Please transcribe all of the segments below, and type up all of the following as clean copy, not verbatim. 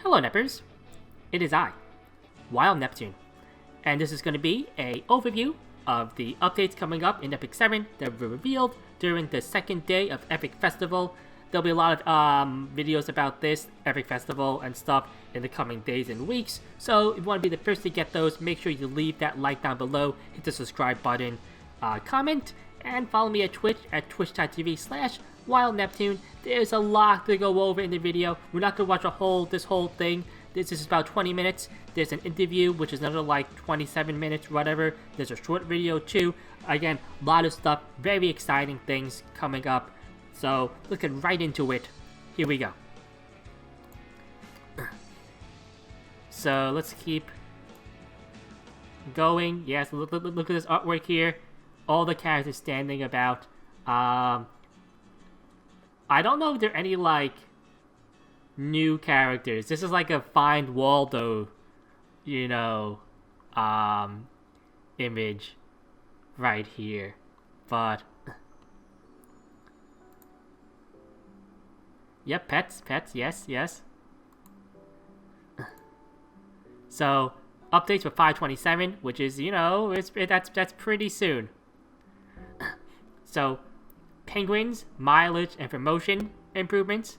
Hello Neppers, it is I, Wild Neptune, and this is going to be a overview of the updates coming up in Epic 7 that were revealed during the second day of Epic Festival. There'll be a lot of videos about this Epic Festival and stuff in the coming days and weeks, so if you want to be the first to get those, make sure you leave that like down below, hit the subscribe button, comment, and follow me at Twitch at twitch.tv/WildNeptune. There's a lot to go over in the video. We're not going to watch this whole thing. This is about 20 minutes. There's an interview, which is another like 27 minutes, whatever. There's a short video too. Again, a lot of stuff, very exciting things coming up. So, let's get right into it. Here we go. So, let's keep going. Yes, look at this artwork here. All the characters standing about. I don't know if there are any, like, new characters. This is like a Find Waldo, you know, image right here. But, yep, pets, yes. So, updates for 527, which is, you know, that's pretty soon. So, penguins, mileage, and promotion improvements,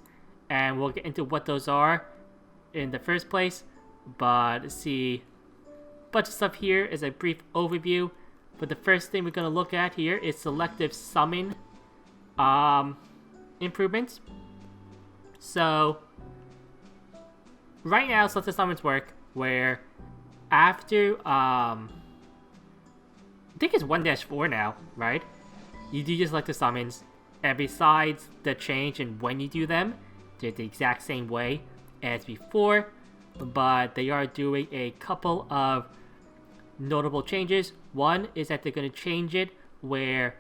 and we'll get into what those are in the first place. But let's see, a bunch of stuff here is a brief overview. But the first thing we're going to look at here is selective summon improvements. So, right now, selective summons work where after, I think it's 1-4 now, right? You do your selective summons, and besides the change in when you do them, they're the exact same way as before, but they are doing a couple of notable changes. One is that they're going to change it where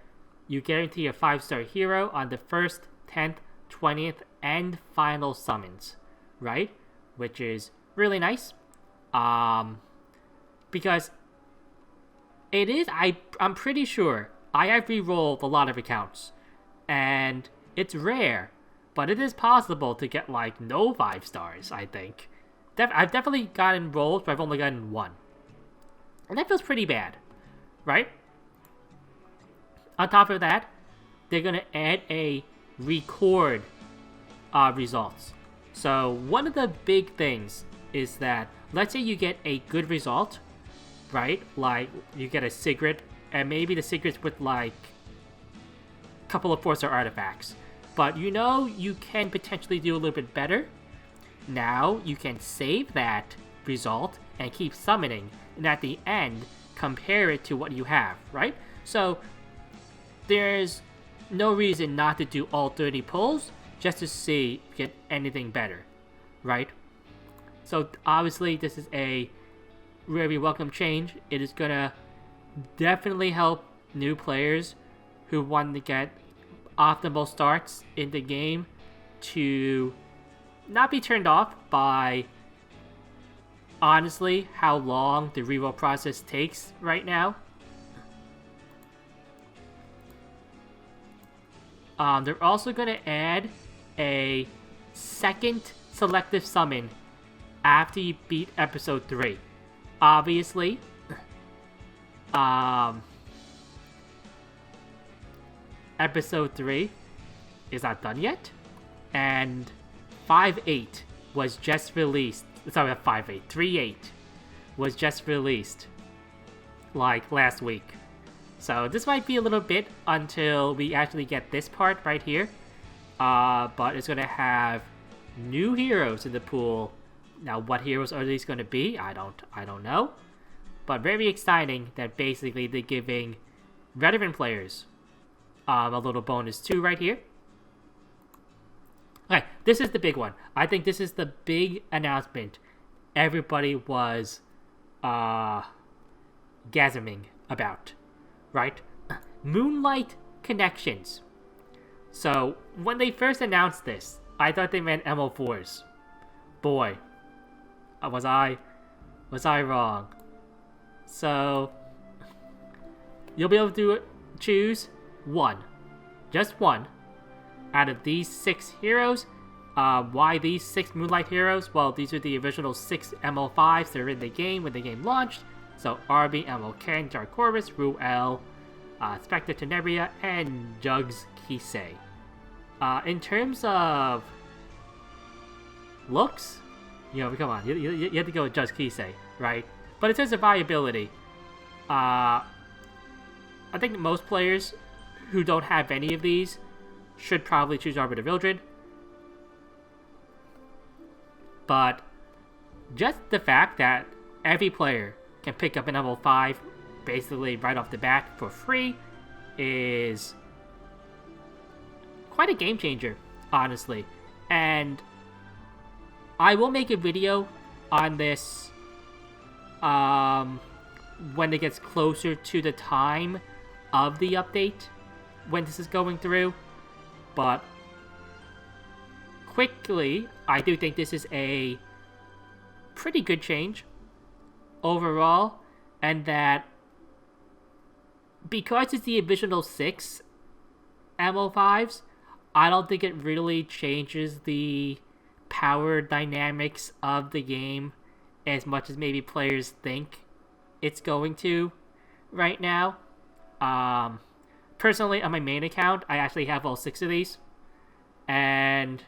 you guarantee a 5-star hero on the 1st, 10th, 20th, and final summons, right? Which is really nice. Because it is, I'm pretty sure, I have re-rolled a lot of accounts, and it's rare, but it is possible to get like no 5 stars, I think. I've definitely gotten rolls, but I've only gotten 1. And that feels pretty bad, right? On top of that, they're going to add a record results. So one of the big things is that, let's say you get a good result, right? Like, you get a secret, and maybe the secret's with like a couple of 4-star artifacts. But you know you can potentially do a little bit better. Now you can save that result and keep summoning, and at the end compare it to what you have, right? So there's no reason not to do all 30 pulls just to see if you get anything better, right? So obviously this is a very welcome change. It is gonna definitely help new players who want to get optimal starts in the game to not be turned off by, honestly, how long the reroll process takes right now. They're also going to add a second selective summon after you beat episode 3. Obviously, episode 3 is not done yet, and 5.8 was just released. Sorry, not 5.8, 3.8 was just released like last week. So this might be a little bit until we actually get this part right here. But it's gonna have new heroes in the pool. Now, what heroes are these gonna be? I don't know. But very exciting that basically they're giving veteran players a little bonus too right here. Okay, this is the big one. I think this is the big announcement everybody was gasming about, right? Moonlight connections. So when they first announced this, I thought they meant MO4s. Boy, was I wrong. So you'll be able to choose one, just one, out of these 6 heroes Why these 6 Moonlight heroes? Well, these are the original 6 ML5s that are in the game when the game launched. So Arby, ML Ken, Darkoris, Ruel, Spectre Teneria, and Jugs Kisei. In terms of looks, come on, you have to go with Jugs Kisei, right? But in terms of viability, I think that most players who don't have any of these should probably choose Arbiter Vildred. But just the fact that every player can pick up an ML5 basically right off the bat for free is quite a game changer, honestly. And I will make a video on this when it gets closer to the time of the update, when this is going through. But quickly, I do think this is a pretty good change overall, and that because it's the original 6 ML5s, I don't think it really changes the power dynamics of the game as much as maybe players think it's going to right now. Personally, on my main account, I actually have all 6 of these. And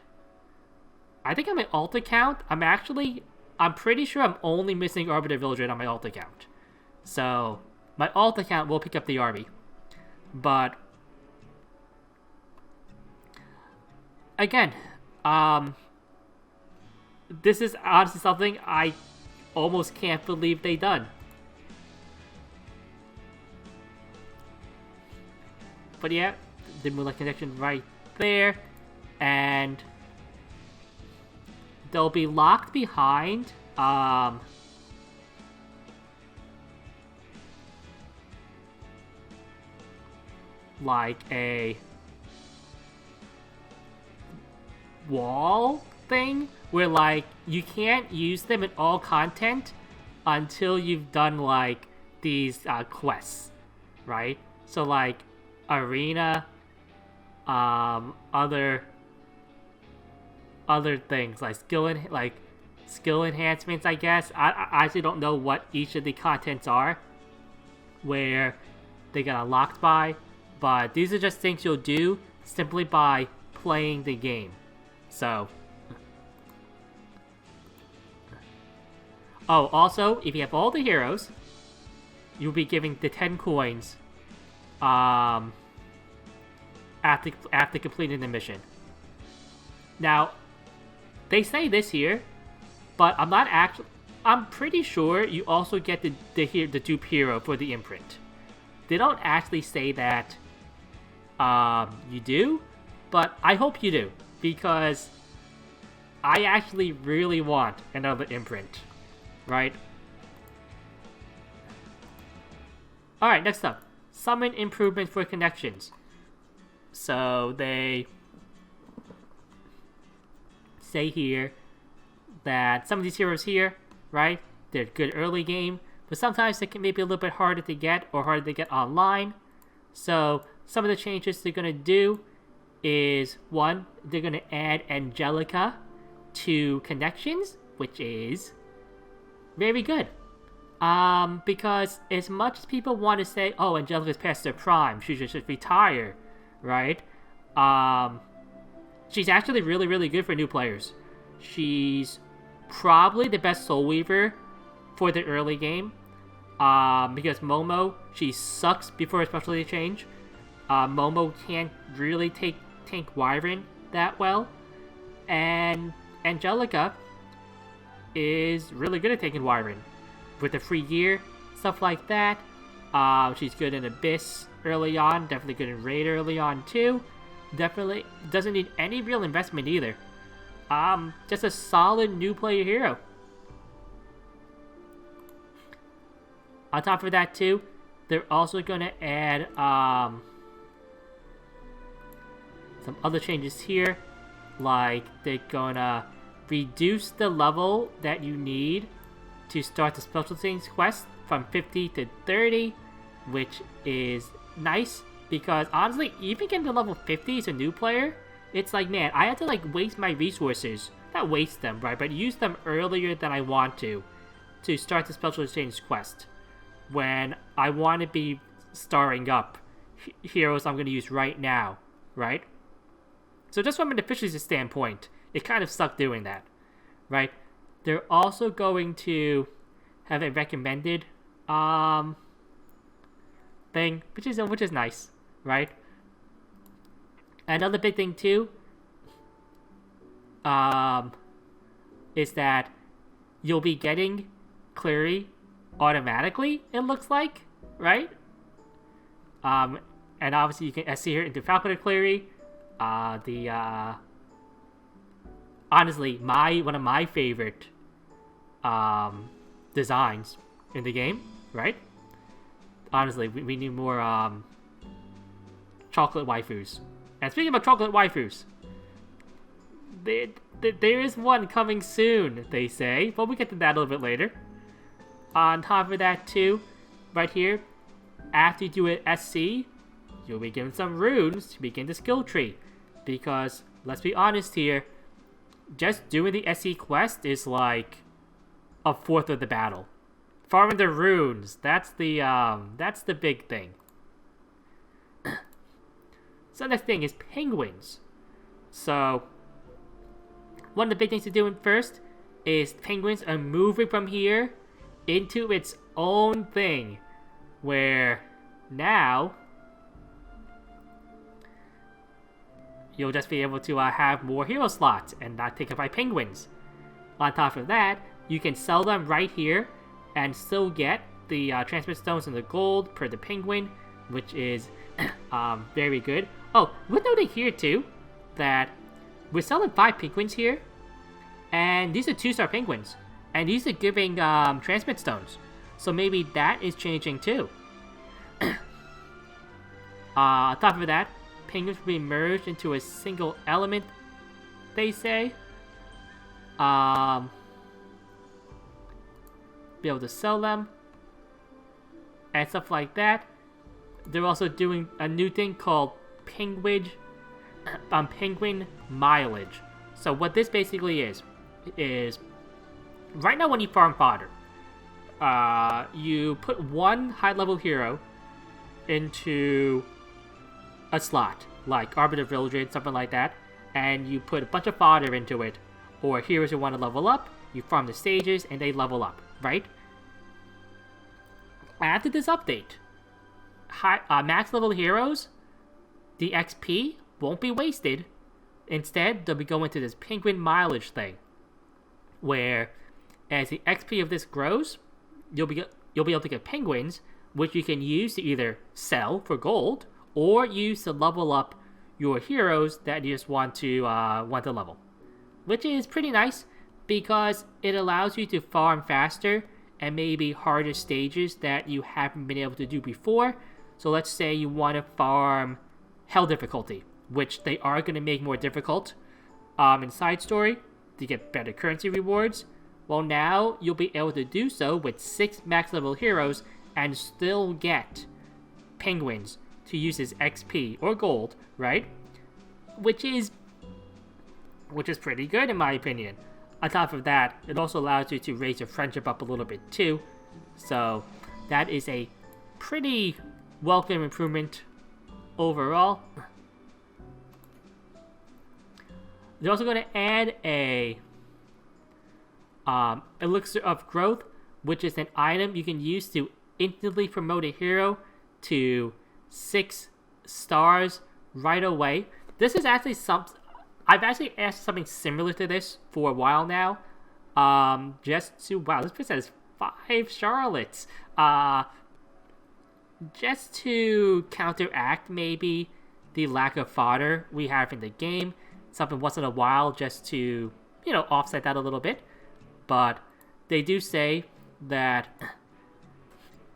I think on my alt account, I'm pretty sure I'm only missing Arbiter Vildred on my alt account. So my alt account will pick up the Arby. But again, this is honestly something I almost can't believe they done. But yeah, the Moonlight connection right there, and they'll be locked behind like a wall thing where like you can't use them in all content until you've done like these quests, right? So like arena, other things like skill enhancements, I guess. I actually don't know what each of the contents are, where they get unlocked by, but these are just things you'll do simply by playing the game. So, oh, also, if you have all the heroes, you'll be giving the 10 coins after completing the mission. Now, they say this here, but I'm pretty sure you also get the dupe hero for the imprint. They don't actually say that you do, but I hope you do, because I actually really want another imprint, right? Alright, next up. Summon improvement for connections. So they say here that some of these heroes here, right, they're good early game, but sometimes they can maybe a little bit harder to get or harder to get online. So some of the changes they're going to do is, one, they're going to add Angelica to connections, which is very good. Because as much as people want to say, oh, Angelica's past her prime, she should just retire, right? She's actually really, really good for new players. She's probably the best Soul Weaver for the early game. Because Momo, she sucks before her specialty change. Momo can't really tank Wyvern that well. And Angelica is really good at taking Wyvern. With the free gear, stuff like that. She's good in Abyss early on, definitely good in Raid early on too. Definitely doesn't need any real investment either. Just a solid new player hero. On top of that too, they're also going to add some other changes here. Like they're going to reduce the level that you need to start the special things quest from 50 to 30, which is nice because honestly, even getting to level 50 as a new player it's like, man, I have to like waste my resources, not waste them, right, but use them earlier than I want to start the special exchange quest, when I want to be starring up heroes I'm going to use right now, right? So just from an efficiency standpoint, it kind of sucked doing that, right? They're also going to have a recommended thing, which is nice, right? Another big thing too is that you'll be getting Cleary automatically, it looks like, right? And obviously you can see here into Falconer Cleary. Honestly, one of my favorite designs in the game, right? Honestly, we need more chocolate waifus. And speaking of chocolate waifus, there is one coming soon, they say, but we'll get to that a little bit later. On top of that too, right here, after you do an SC, you'll be given some runes to begin the skill tree. Because, let's be honest here, just doing the SC quest is like a fourth of the battle. Farming the runes, that's the big thing. So next thing is penguins. So, one of the big things to do first is penguins are moving from here into its own thing, where now you'll just be able to have more hero slots and not taken by penguins. On top of that, you can sell them right here and still get the transmit stones and the gold per the penguin, which is very good. Oh, we're noting here too that we're selling 5 penguins here, and these are 2-star penguins, and these are giving transmit stones, so maybe that is changing too. On top of that, penguins will be merged into a single element, they say. Be able to sell them and stuff like that. They're also doing a new thing called penguin mileage. So what this basically is right now when you farm fodder, you put one high-level hero into a slot, like Arbiter Vildred, something like that, and you put a bunch of fodder into it, or heroes who want to level up, you farm the stages, and they level up, right? After this update, max level heroes, the XP won't be wasted. Instead, they'll be going to this penguin mileage thing, where as the XP of this grows, you'll be able to get penguins, which you can use to either sell for gold or use to level up your heroes that you just want to level, which is pretty nice because it allows you to farm faster and maybe harder stages that you haven't been able to do before. So let's say you want to farm Hell difficulty, which they are going to make more difficult in Side Story to get better currency rewards. Well, now you'll be able to do so with 6 max level heroes and still get penguins to use as XP or gold, right? Which is pretty good in my opinion. On top of that, it also allows you to raise your friendship up a little bit too. So that is a pretty welcome improvement overall. They're also going to add a Elixir of Growth, which is an item you can use to instantly promote a hero to 6 stars right away. This is actually I've actually asked something similar to this for a while now. Wow, this person has 5 Charlottes. Just to counteract maybe the lack of fodder we have in the game. Something once in a while just to, offset that a little bit. But they do say that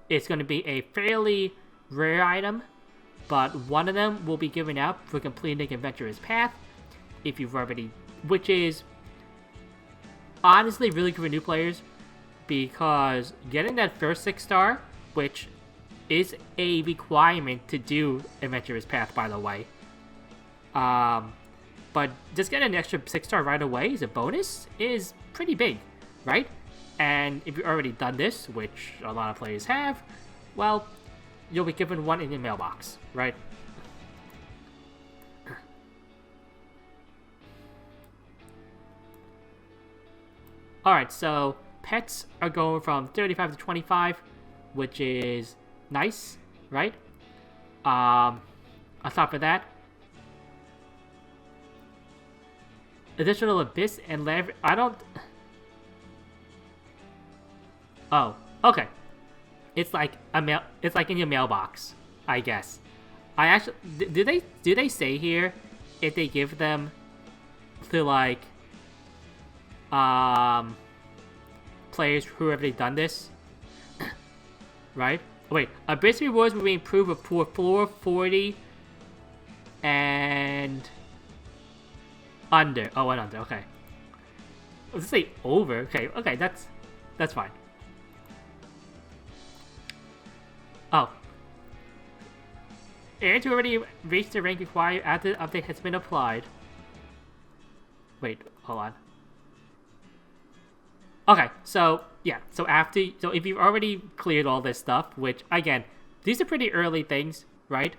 it's going to be a fairly rare item, but one of them will be given out for completing Adventurer's Path, if you've already, which is honestly really good for new players, because getting that first 6-star, which is a requirement to do Adventurer's Path, by the way, but just getting an extra 6-star right away as a bonus is pretty big, right? And if you've already done this, which a lot of players have, well, you'll be given one in your mailbox, right? Alright, so pets are going from 35 to 25, which is nice, right? On top of that, additional abyss and lever. I don't. Oh, okay. It's like a mail. It's like in your mailbox, I guess. I actually do they say here if they give them to like players who have already done this, right? Oh, wait, abyss rewards will be improved for floor 40 and under. Oh, and under. Okay. Let's say over. Okay, that's fine. Oh. Heirs who already reached the rank required after the update has been applied. Wait, hold on. Okay, so yeah, so if you've already cleared all this stuff, which again, these are pretty early things, right?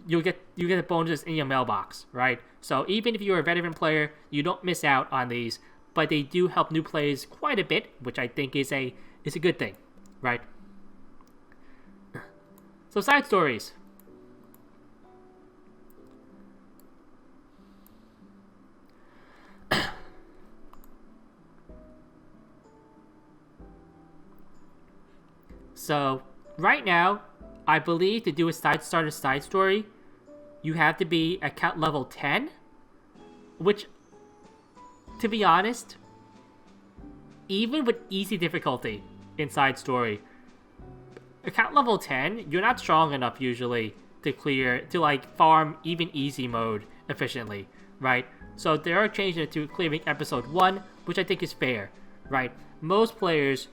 You'll get the bonuses in your mailbox, right? So even if you're a veteran player, you don't miss out on these, but they do help new players quite a bit, which I think is a good thing, right? So side stories. So right now, I believe to do a side story, you have to be account level 10, which, to be honest, even with easy difficulty in side story, account level 10, you're not strong enough usually to like farm even easy mode efficiently, right? So they are changing it to clearing episode 1, which I think is fair, right? Most players,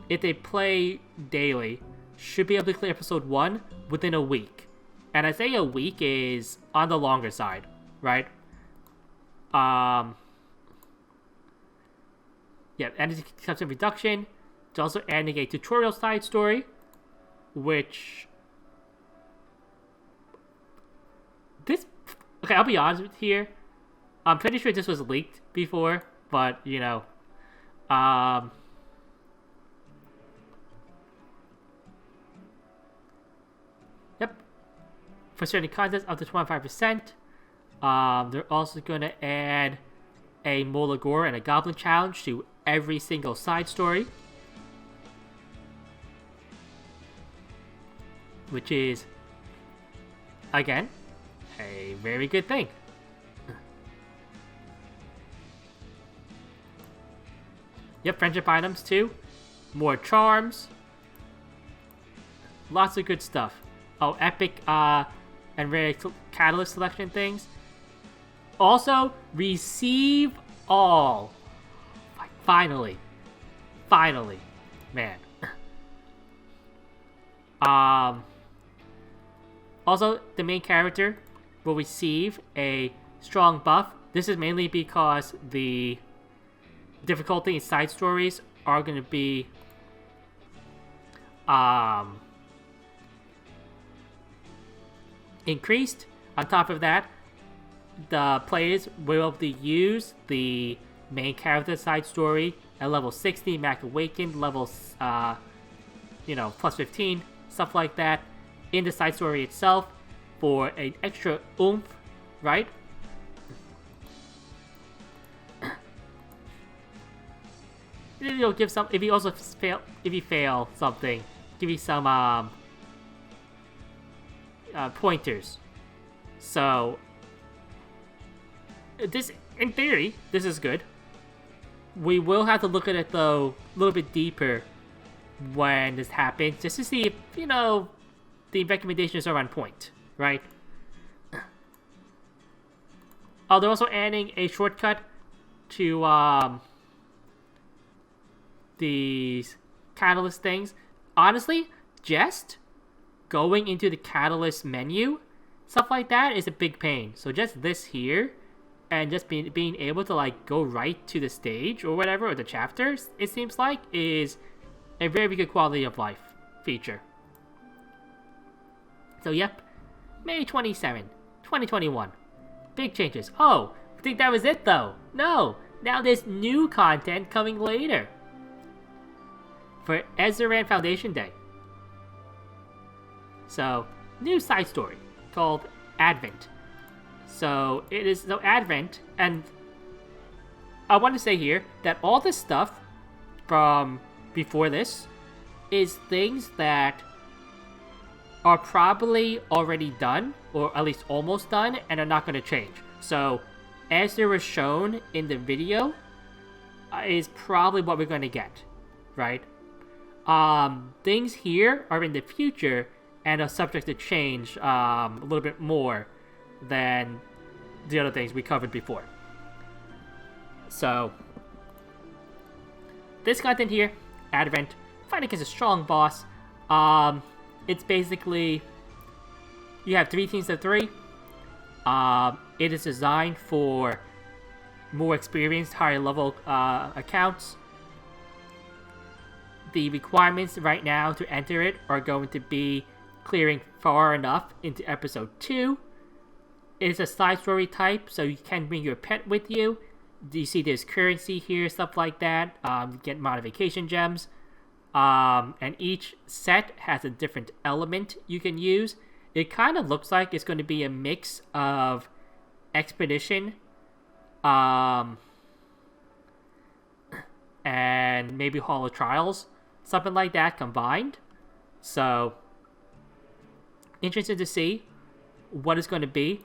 if they play daily, should be able to clear episode 1 within a week. And I say a week is on the longer side, right? Yeah, energy consumption reduction. It's also adding a tutorial side story, which okay, I'll be honest with you here. I'm pretty sure this was leaked before, but you know, yep. For certain contents, up to 25%. They're also going to add a Molagor and a Goblin challenge to every single side story, which is, again, a very good thing. Yep, friendship items too. More charms. Lots of good stuff. Oh, epic and rare catalyst selection things. Also, receive all. Finally. Man. Also, the main character will receive a strong buff. This is mainly because the difficulty in side stories are going to be increased. On top of that, the players will be able to use the main character side story at level 60, Mac Awakened, levels, plus 15, stuff like that, in the side story itself for an extra oomph, right? It'll give some. If you fail something, give you some pointers. So this, in theory, this is good. We will have to look at it though a little bit deeper when this happens, just to see if the recommendations are on point, right? Oh, they're also adding a shortcut to these catalyst things. Honestly, just going into the catalyst menu stuff like that is a big pain. So just this here, and just being able to like go right to the stage or whatever, or the chapters, it seems like, is a very good quality of life feature. So yep, May 27, 2021. Big changes. Oh, I think that was it though. No, now there's new content coming later. For Ezran Foundation Day. So, new side story called Advent. So, Advent, and I want to say here that all this stuff from before this is things that are probably already done, or at least almost done, and are not going to change. So, as they were shown in the video, is probably what we're going to get, right? Things here are in the future and are subject to change a little bit more than the other things we covered before. So, this content here, Advent, fight against a strong boss. It's basically, you have 3 teams of 3. It is designed for more experienced, higher level accounts. The requirements right now to enter it are going to be clearing far enough into episode 2. It's a side story type, so you can bring your pet with you. You see there's currency here, stuff like that. You get modification gems. And each set has a different element you can use. It kind of looks like it's going to be a mix of Expedition, and maybe Hall of Trials, something like that combined. So, interested to see what it's going to be.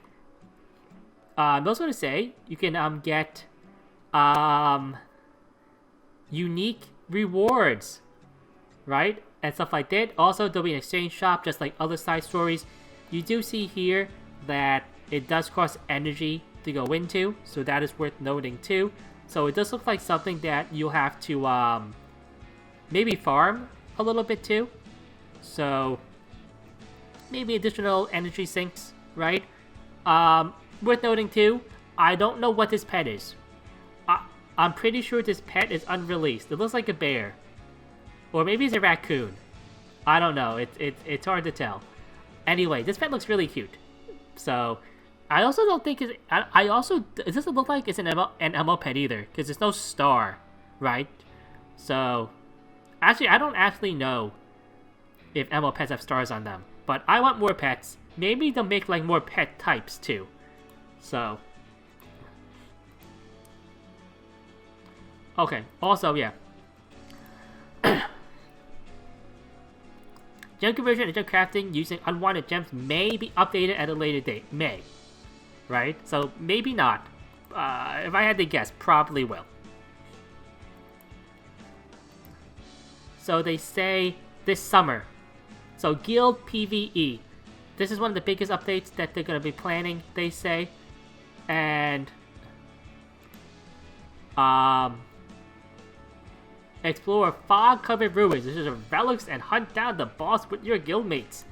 I'm also going to say you can get unique rewards, right? And stuff like that. Also, there'll be an exchange shop just like other side stories. You do see here that it does cost energy to go into, so that is worth noting too. So it does look like something that you'll have to maybe farm a little bit too. So maybe additional energy sinks, right? Worth noting too, I don't know what this pet is. I'm pretty sure this pet is unreleased. It looks like a bear. Or maybe it's a raccoon. I don't know. It's hard to tell. Anyway, this pet looks really cute. So, I also don't think it doesn't look like it's an ML pet either, because there's no star, right? So, actually, I don't actually know if ML pets have stars on them. But I want more pets. Maybe they'll make like more pet types too. So, okay. Also, yeah. Gem conversion and gem crafting using unwanted gems may be updated at a later date. May. Right? So, maybe not. If I had to guess, probably will. So, they say this summer. So, Guild PvE. This is one of the biggest updates that they're going to be planning, they say. And, explore fog-covered ruins. This is relics and hunt down the boss with your guildmates.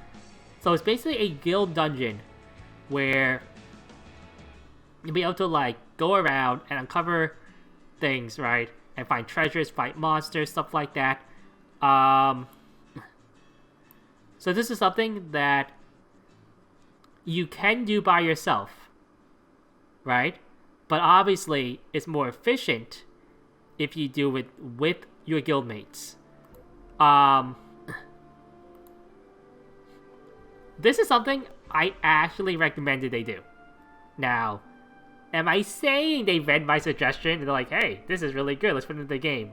So it's basically a guild dungeon where you'll be able to like go around and uncover things, right? And find treasures, fight monsters, stuff like that. So this is something that you can do by yourself, right? But obviously it's more efficient if you do it with your guildmates. This is something I actually recommended they do. Now, am I saying they read my suggestion and they're like, hey, this is really good, let's put it in the game?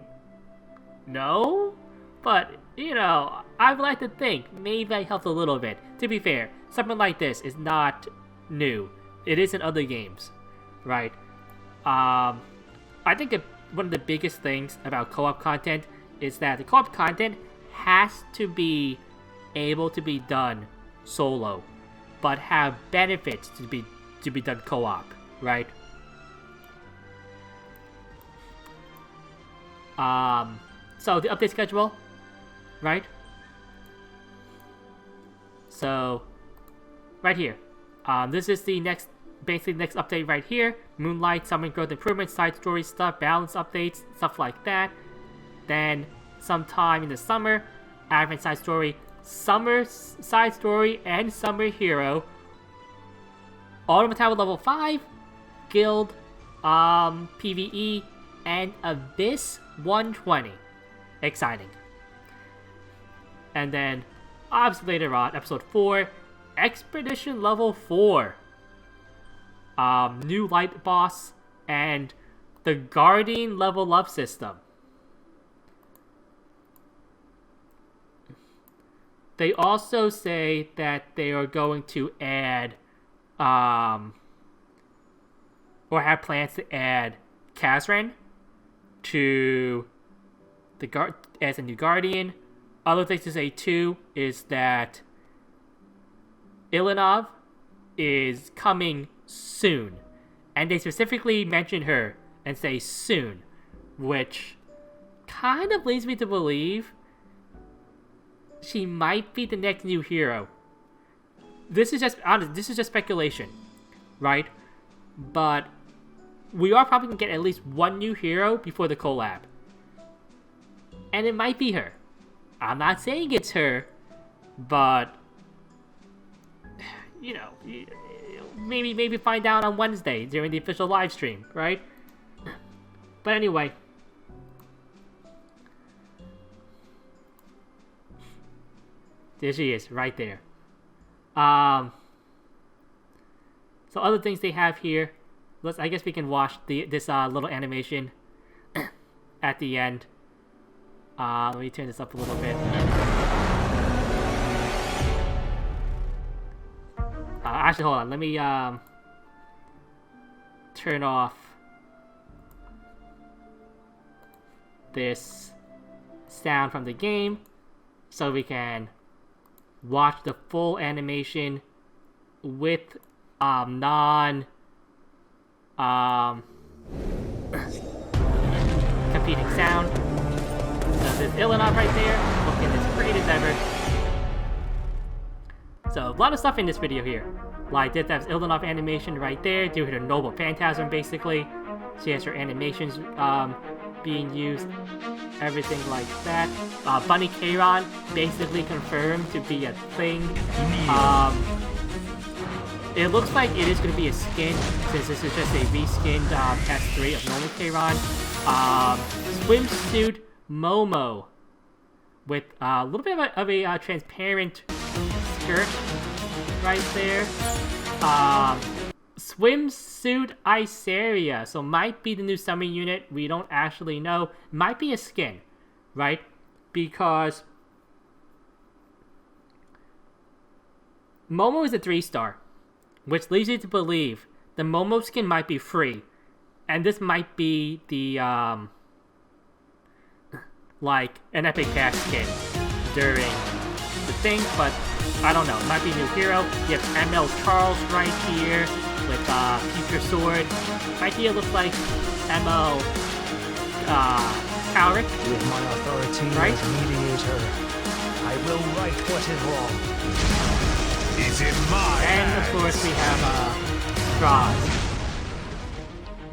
No? But, you know, I would like to think maybe I helped a little bit. To be fair, something like this is not new. It is in other games, right? I think one of the biggest things about co-op content is that the co-op content has to be able to be done solo, but have benefits to be done co-op, right? So the update schedule, right? So right here, This is the next, basically the next update right here. Moonlight, summon growth improvements, side story stuff, balance updates, stuff like that. Then, sometime in the summer, Advent side story, summer side story, and summer hero. Automatic level 5, guild, PvE, and Abyss 120. Exciting. And then, obviously later on, episode 4, Expedition level 4. New light boss, and the Guardian level up system. They also say that they are going to add, or have plans to add Kazran to the as a new Guardian. Other things to say too is that Ilinov is coming soon, and they specifically mention her and say soon, which kind of leads me to believe she might be the next new hero. This is just honest. This is just speculation, right? But we are probably gonna get at least one new hero before the collab, and it might be her. I'm not saying it's her, but you know, maybe find out on Wednesday during the official live stream, right? But anyway, there she is, right there. So other things they have here. I guess we can watch this little animation at the end. Let me turn this up a little bit. Actually, hold on. Let me turn off this sound from the game so we can watch the full animation with non competing sound. So there's Ilinov right there, looking as great as ever. So a lot of stuff in this video here. Like this has Ilinov animation right there, due to her noble phantasm basically. She has her animations being used, everything like that. Bunny Kairon basically confirmed to be a thing. It looks like it is going to be a skin, since this is just a reskinned S3 of normal Kairon. Swimsuit Momo with a little bit of a transparent skirt right there. Swimsuit Iseria, so might be the new summer unit. We don't actually know. Might be a skin, right? Because Momo is a 3-star, which leads you to believe the Momo skin might be free, and this might be the like an epic cash skin during the thing, but I don't know. It might be a new hero. You have ML Charles right here with Future Sword. Right here looks like ML Calric. With my authority right? as mediator, I will right what is wrong. Is it my And of course we have Strahd.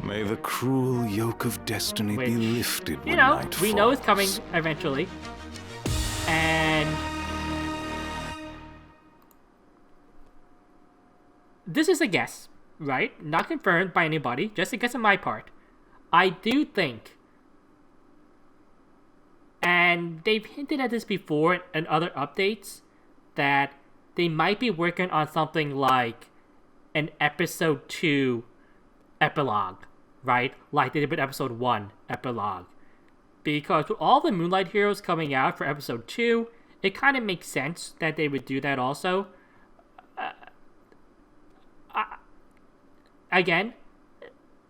May the cruel yoke of destiny Which, be lifted when you know, night we know it's falls. coming eventually. And this is a guess, right? Not confirmed by anybody, just a guess on my part. I do think, and they've hinted at this before in other updates, that they might be working on something like an episode 2 epilogue, right? Like they did with episode 1 epilogue. Because with all the Moonlight heroes coming out for episode 2, it kind of makes sense that they would do that also. Again,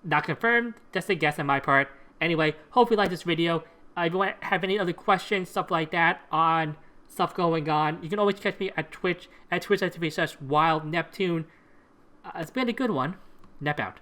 not confirmed, just a guess on my part. Anyway, hope you like this video. If you have any other questions, stuff like that, on stuff going on, you can always catch me at Twitch, at twitch.tv/WildNeptune. It's been a good one. Nep out.